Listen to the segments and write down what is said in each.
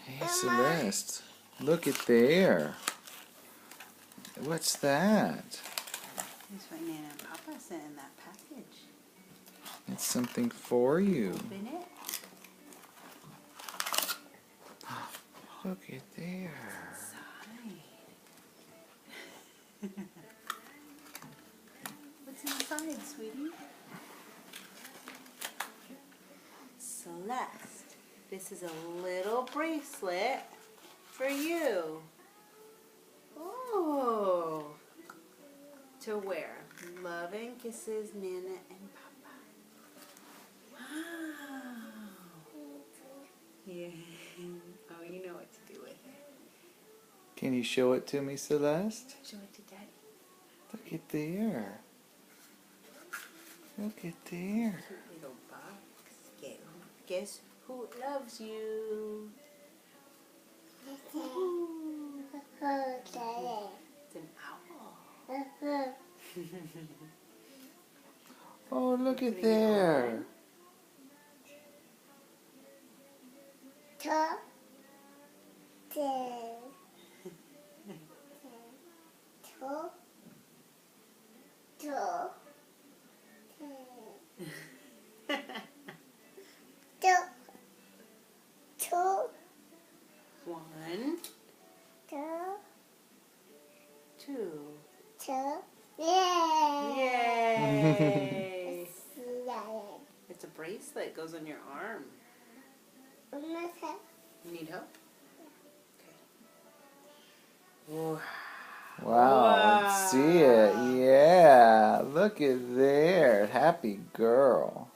Hey Celeste, look at there. What's that? That's what Nana and Papa sent in that package. It's something for you. Open it. Look at there. Inside. What's inside, sweetie? Celeste, this is a little bracelet for you. Oh, to wear. Love and kisses, Nana and Papa. Wow. Yeah. Oh, you know what to do with it. Can you show it to me, Celeste? Show it to Daddy. Look at there. Look at there. Cute little box. Guess who loves you? Ooh. It's an owl. Oh, look at Putting it there. One, two. Yeah. Yay! It's a bracelet. It goes on your arm. You need help? Okay. Wow. Wow, let's see it. Yeah, look at there. Happy girl.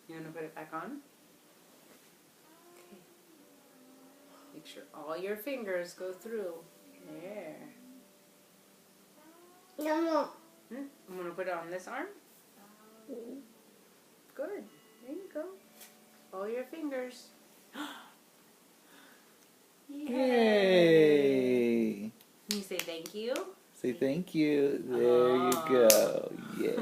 You want to put it back on? Okay. Make sure all your fingers go through. There. I'm going to put it on this arm. Good. There you go. All your fingers. Yay! Can you say thank you? Say thank you. There you go. Yay.